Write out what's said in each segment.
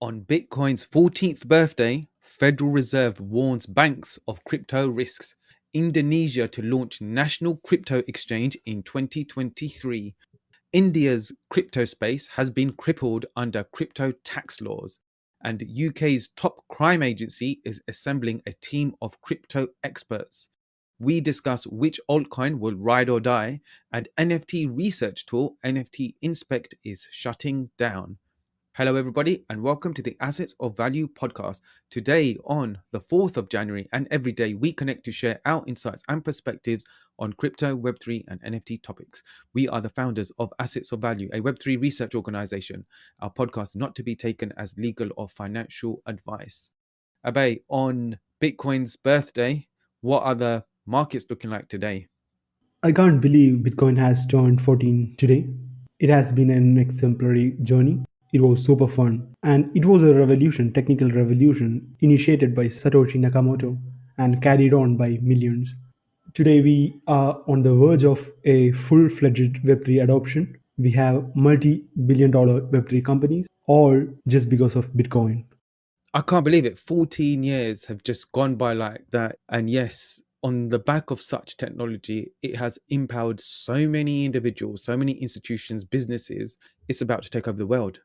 On Bitcoin's 14th birthday, Federal Reserve warns banks of crypto risks. Indonesia to launch national crypto exchange in 2023. India's crypto space has been crippled under crypto tax laws. And UK's top crime agency is assembling a team of crypto experts. We discuss which altcoin will ride or die, and NFT research tool NFT Inspect is shutting down. Hello, everybody, and welcome to the Assets of Value podcast. Today, on the 4th of January, and every day, we connect to share our insights and perspectives on crypto, Web3, and NFT topics. We are the founders of Assets of Value, a Web3 research organization. Our podcast is not to be taken as legal or financial advice. Abe, on Bitcoin's birthday, what are the markets looking like today? I can't believe Bitcoin has turned 14 today. It has been an exemplary journey. It was super fun. And it was a revolution, technical revolution, initiated by Satoshi Nakamoto and carried on by millions. Today we are on the verge of a full-fledged Web3 adoption. We have multi-billion dollar Web3 companies, all just because of Bitcoin. I can't believe it. 14 years have just gone by like that. And yes, on the back of such technology, it has empowered so many individuals, so many institutions, businesses. It's about to take over the world.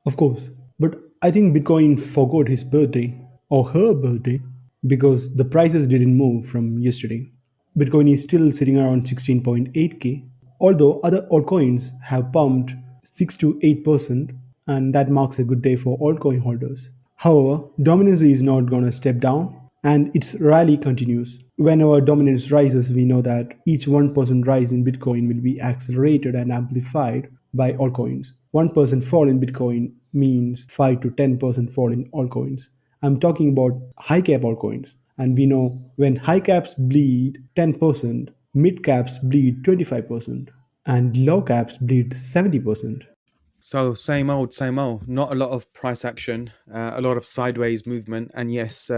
Of course. But I think Bitcoin forgot his birthday or her birthday because the prices didn't move from yesterday. Bitcoin is still sitting around 16.8k, although other altcoins have pumped 6 to 8%, and that marks a good day for altcoin holders. However, dominance is not going to step down and its rally continues. Whenever dominance rises, we know that each 1% rise in Bitcoin will be accelerated and amplified by altcoins. 1% fall in Bitcoin means 5 to 10% fall in altcoins. I'm talking about high cap altcoins. And we know when high caps bleed 10%, mid caps bleed 25%, and low caps bleed 70%. So same old, same old. Not a lot of price action, a lot of sideways movement. And yes,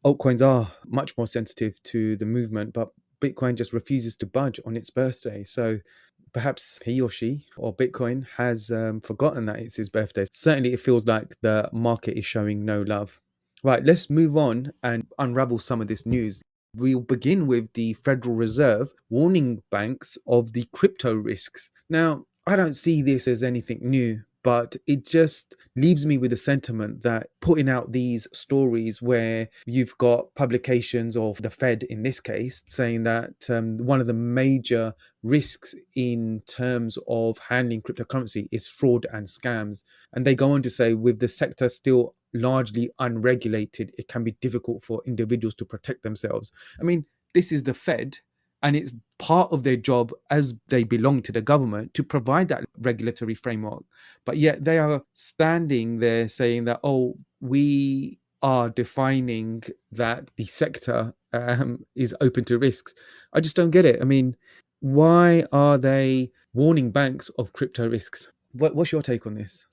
altcoins are much more sensitive to the movement, but Bitcoin just refuses to budge on its birthday. So perhaps he or she or Bitcoin has forgotten that it's his birthday. Certainly, it feels like the market is showing no love. Right, let's move on and unravel some of this news. We'll begin with the Federal Reserve warning banks of the crypto risks. Now, I don't see this as anything new, but it just leaves me with a sentiment that putting out these stories where you've got publications of the Fed in this case saying that one of the major risks in terms of handling cryptocurrency is fraud and scams. And they go on to say, with the sector still largely unregulated, it can be difficult for individuals to protect themselves. I mean, this is the Fed, and it's part of their job as they belong to the government to provide that regulatory framework. But yet they are standing there saying that, oh, we are defining that the sector is open to risks. I just don't get it. I mean, why are they warning banks of crypto risks? What's your take on this?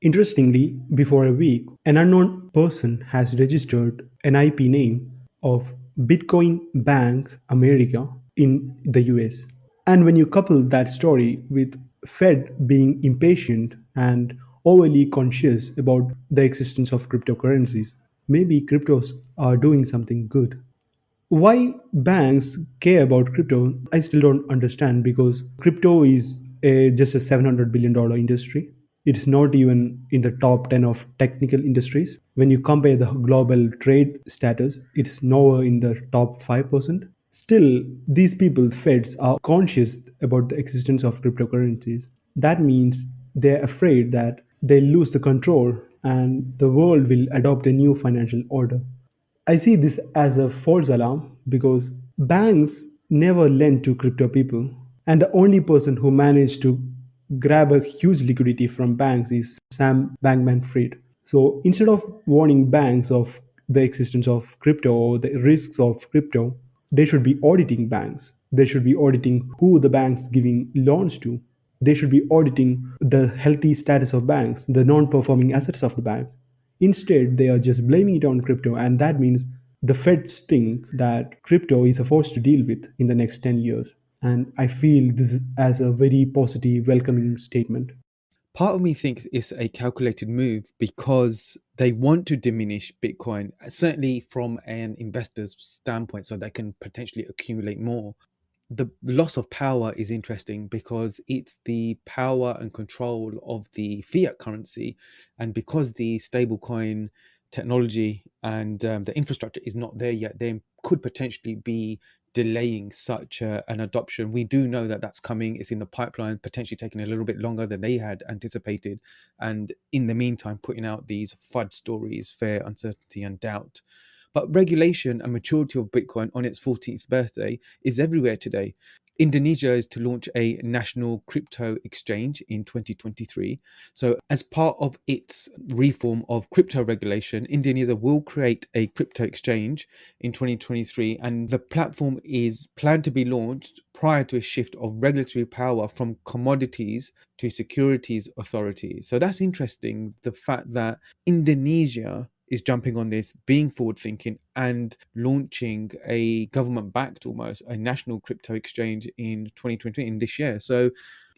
Interestingly, before a week, an unknown person has registered an IP name of Bitcoin Bank America in the US. And when you couple that story with Fed being impatient and overly conscious about the existence of cryptocurrencies, maybe cryptos are doing something good. Why banks care about crypto, I still don't understand because crypto is just a $700 billion industry. It's not even in the top 10 of technical industries. When you compare the global trade status, it's nowhere in the top 5%. Still, these people, Feds, are conscious about the existence of cryptocurrencies. That means they're afraid that they'll lose the control and the world will adopt a new financial order. I see this as a false alarm because banks never lend to crypto people, and the only person who managed to grab a huge liquidity from banks is Sam Bankman Fried. So instead of warning banks of the existence of crypto or the risks of crypto, they should be auditing banks. They should be auditing who the banks giving loans to. They should be auditing the healthy status of banks, the non-performing assets of the bank. Instead, they are just blaming it on crypto, and that means the Feds think that crypto is a force to deal with in the next 10 years. And I feel this as a very positive, welcoming statement. Part of me thinks it's a calculated move because they want to diminish Bitcoin, certainly from an investor's standpoint, so they can potentially accumulate more. The loss of power is interesting because it's the power and control of the fiat currency, and because the stablecoin technology and the infrastructure is not there yet, they could potentially be delaying such an adoption. We do know that that's coming, it's in the pipeline, potentially taking a little bit longer than they had anticipated, and in the meantime putting out these FUD stories, fear, uncertainty and doubt. But regulation and maturity of Bitcoin on its 14th birthday is everywhere today. Indonesia is to launch a national crypto exchange in 2023. So, as part of its reform of crypto regulation, Indonesia will create a crypto exchange in 2023, and the platform is planned to be launched prior to a shift of regulatory power from commodities to securities authority. So, that's interesting. The fact that Indonesia is jumping on this, being forward thinking, and launching a government backed almost a national crypto exchange in 2020 in this year. So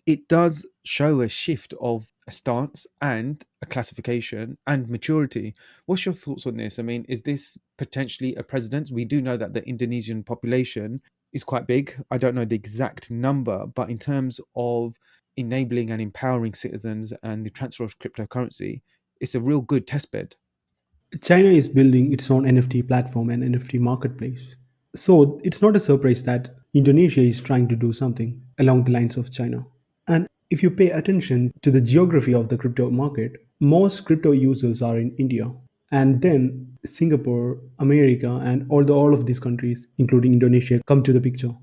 it does show a shift of a stance and a classification and maturity. What's your thoughts on this? I mean, is this potentially a precedent? We do know that the Indonesian population is quite big. I don't know the exact number, but in terms of enabling and empowering citizens and the transfer of cryptocurrency, it's a real good testbed. China is building its own NFT platform and NFT marketplace. So it's not a surprise that Indonesia is trying to do something along the lines of China. And if you pay attention to the geography of the crypto market, most crypto users are in India. And then Singapore, America, and all of these countries, including Indonesia, come to the picture.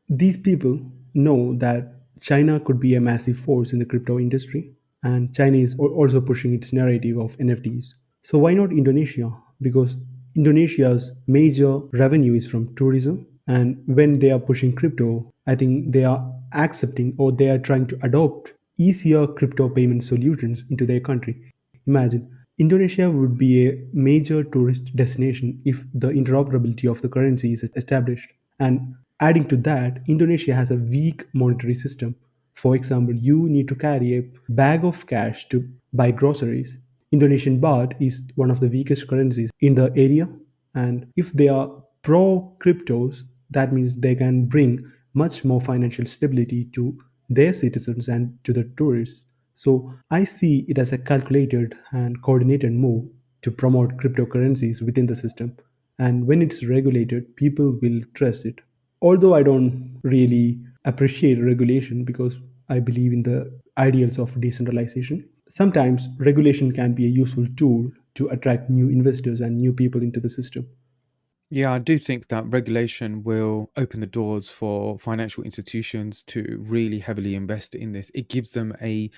These people know that China could be a massive force in the crypto industry, and China is also pushing its narrative of NFTs. So why not Indonesia? Because Indonesia's major revenue is from tourism, and when they are pushing crypto, I think they are accepting or they are trying to adopt easier crypto payment solutions into their country. Imagine Indonesia would be a major tourist destination if the interoperability of the currency is established. And adding to that, Indonesia has a weak monetary system. For example, you need to carry a bag of cash to buy groceries. Indonesian baht is one of the weakest currencies in the area, and if they are pro cryptos, that means they can bring much more financial stability to their citizens and to the tourists. So I see it as a calculated and coordinated move to promote cryptocurrencies within the system. And when it's regulated, people will trust it. Although I don't really appreciate regulation because I believe in the ideals of decentralization, sometimes regulation can be a useful tool to attract new investors and new people into the system. Yeah, I do think that regulation will open the doors for financial institutions to really heavily invest in this. It gives them a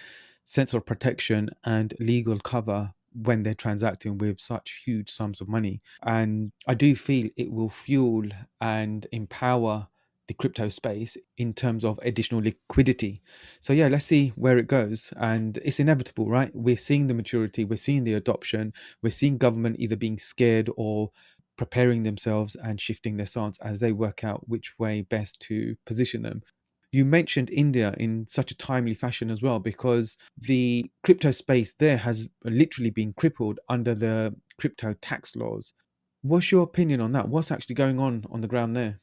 sense of protection and legal cover when they're transacting with such huge sums of money. And I do feel it will fuel and empower the crypto space in terms of additional liquidity. So yeah, let's see where it goes. And it's inevitable, right? We're seeing the maturity, we're seeing the adoption, we're seeing government either being scared or preparing themselves and shifting their stance as they work out which way best to position them. You mentioned India in such a timely fashion as well, because the crypto space there has literally been crippled under the crypto tax laws. What's your opinion on that? What's actually going on the ground there?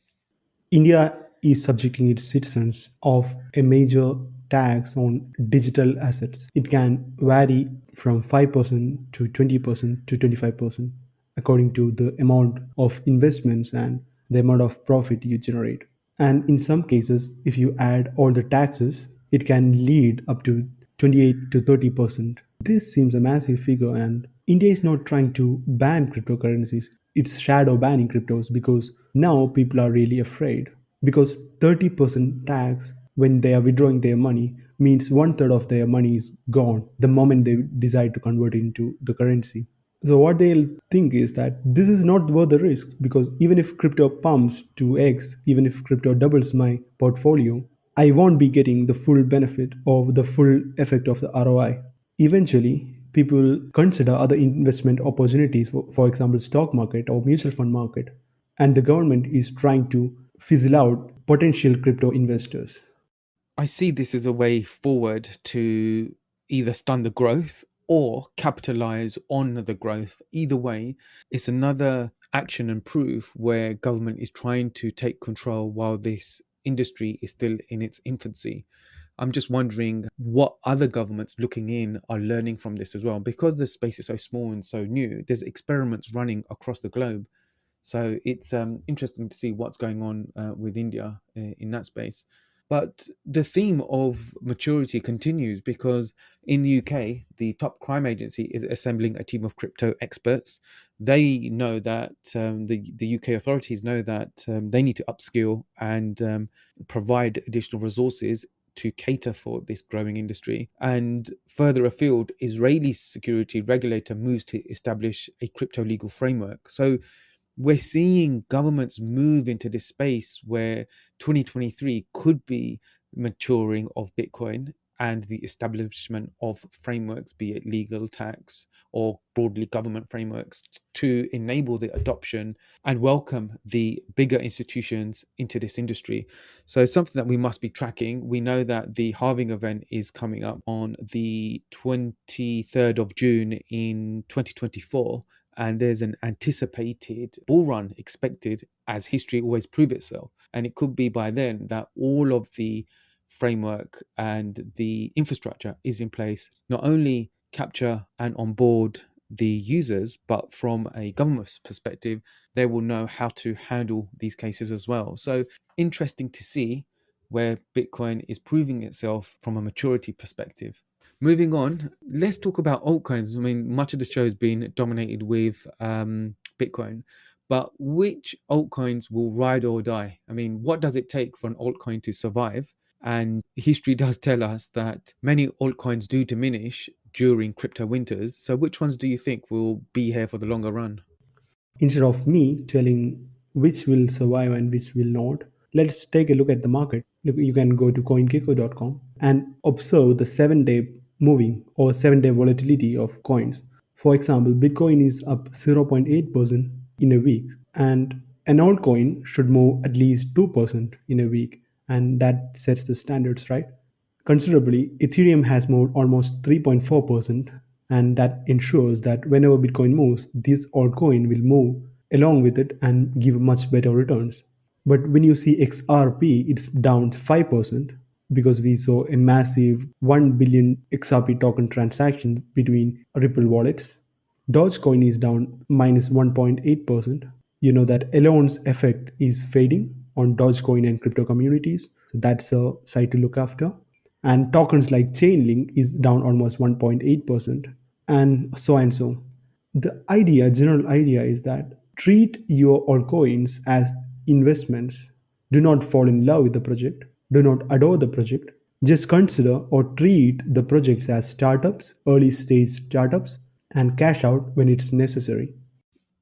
India is subjecting its citizens of a major tax on digital assets. It can vary from 5% to 20% to 25% according to the amount of investments and the amount of profit you generate. And in some cases, if you add all the taxes, it can lead up to 28 to 30%. This seems a massive figure, and India is not trying to ban cryptocurrencies. It's shadow banning cryptos because now people are really afraid. Because 30% tax when they are withdrawing their money means one third of their money is gone the moment they decide to convert it into the currency. So what they'll think is that this is not worth the risk because even if crypto pumps to X, even if crypto doubles my portfolio, I won't be getting the full benefit or the full effect of the ROI. Eventually, people consider other investment opportunities, for example, stock market or mutual fund market, and the government is trying to fizzle out potential crypto investors. I see this as a way forward to either stun the growth or capitalize on the growth. Either way, it's another action and proof where government is trying to take control while this industry is still in its infancy. I'm just wondering what other governments looking in are learning from this as well. Because the space is so small and so new, there's experiments running across the globe. So it's interesting to see what's going on with India in that space. But the theme of maturity continues because in the UK, the top crime agency is assembling a team of crypto experts. They know that the UK authorities know that they need to upskill and provide additional resources to cater for this growing industry. And further afield, Israeli security regulator moves to establish a crypto legal framework. So we're seeing governments move into this space where 2023 could be maturing of Bitcoin and the establishment of frameworks, be it legal, tax, or broadly government frameworks, to enable the adoption and welcome the bigger institutions into this industry. So it's something that we must be tracking. We know that the halving event is coming up on the 23rd of June in 2024, and there's an anticipated bull run expected, as history always proves itself. And it could be by then that all of the framework and the infrastructure is in place, not only capture and onboard the users, but from a government's perspective, they will know how to handle these cases as well. So interesting to see where Bitcoin is proving itself from a maturity perspective. Moving on, let's talk about altcoins. I mean, much of the show has been dominated with Bitcoin, but which altcoins will ride or die? I mean, what does it take for an altcoin to survive? And history does tell us that many altcoins do diminish during crypto winters. So, which ones do you think will be here for the longer run? Instead of me telling which will survive and which will not, let's take a look at the market. Look, you can go to coingecko.com and observe the 7-day moving or 7-day volatility of coins. For example, Bitcoin is up 0.8% in a week, and an altcoin should move at least 2% in a week, and that sets the standards, right? Considerably, Ethereum has moved almost 3.4%, and that ensures that whenever Bitcoin moves, this altcoin will move along with it and give much better returns. But when you see XRP, it's down 5% because we saw a massive 1 billion XRP token transaction between Ripple wallets. Dogecoin is down minus 1.8%. You know that Elon's effect is fading on Dogecoin and crypto communities. So that's a side to look after. And tokens like Chainlink is down almost 1.8%, and so and so. The idea, general idea is that treat your altcoins as investments. Do not fall in love with the project. Do not adore the project. Just consider or treat the projects as startups, early stage startups, and cash out when it's necessary.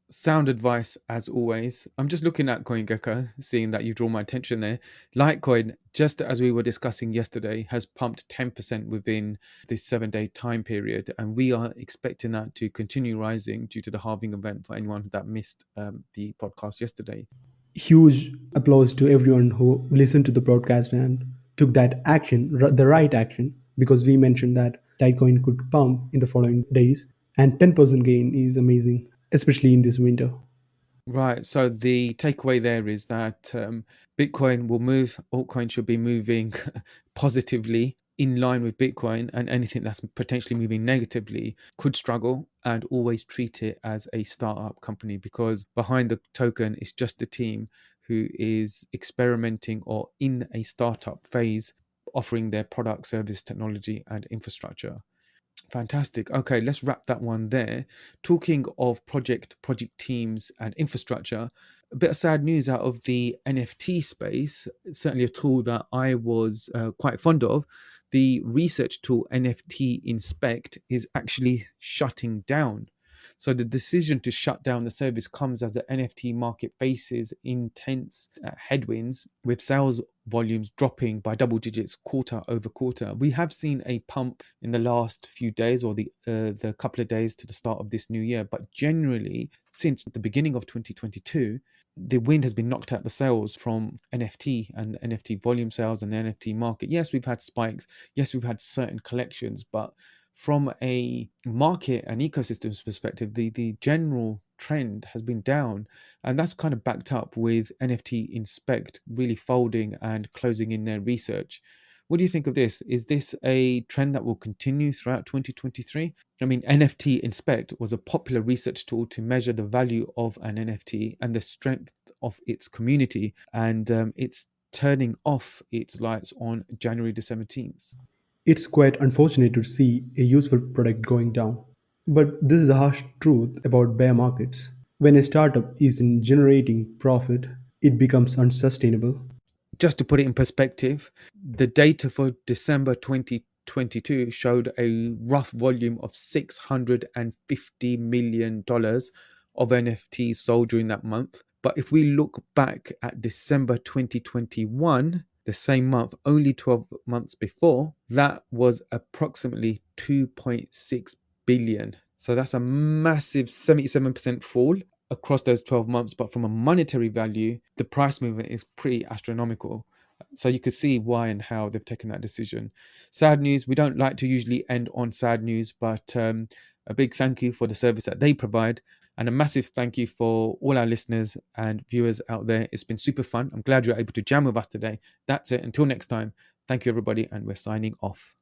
Sound advice as always. I'm just looking at CoinGecko, seeing that you draw my attention there. Litecoin, just as we were discussing yesterday, has pumped 10% within this 7-day time period, and we are expecting that to continue rising due to the halving event for anyone that missed the podcast yesterday. Huge applause to everyone who listened to the broadcast and took that action, the right action, because we mentioned that Litecoin could pump in the following days, and 10% gain is amazing, especially in this winter. Right. So the takeaway there is that Bitcoin will move, altcoin should be moving positively in line with Bitcoin, and anything that's potentially moving negatively could struggle, and always treat it as a startup company, because behind the token is just a team who is experimenting or in a startup phase, offering their product, service, technology, and infrastructure. Fantastic. Okay, let's wrap that one there. Talking of project teams and infrastructure, a bit of sad news out of the NFT space. It's certainly a tool that I was quite fond of. The research tool NFT Inspect is actually shutting down. So the decision to shut down the service comes as the NFT market faces intense headwinds, with sales volumes dropping by double digits quarter over quarter. We have seen a pump in the last few days, or the couple of days to the start of this new year, but generally since the beginning of 2022, the wind has been knocked out the sales from NFT and NFT volume sales and the NFT market. Yes, we've had spikes. Yes, we've had certain collections, but from a market and ecosystems perspective, the general trend has been down, and that's kind of backed up with NFT Inspect really folding and closing in their research. What do you think of this? Is this a trend that will continue throughout 2023? I mean, NFT Inspect was a popular research tool to measure the value of an NFT and the strength of its community, and it's turning off its lights on January the 17th. It's quite unfortunate to see a useful product going down. But this is the harsh truth about bear markets. When a startup isn't generating profit, it becomes unsustainable. Just to put it in perspective, the data for December 2022 showed a rough volume of $650 million of NFTs sold during that month. But if we look back at December 2021, the same month, only 12 months before, that was approximately 2.6 billion. So that's a massive 77% fall across those 12 months. But from a monetary value, the price movement is pretty astronomical. So you could see why and how they've taken that decision. Sad news. We don't like to usually end on sad news, but a big thank you for the service that they provide. And a massive thank you for all our listeners and viewers out there. It's been super fun. I'm glad you're able to jam with us today. That's it. Until next time, thank you, everybody. And we're signing off.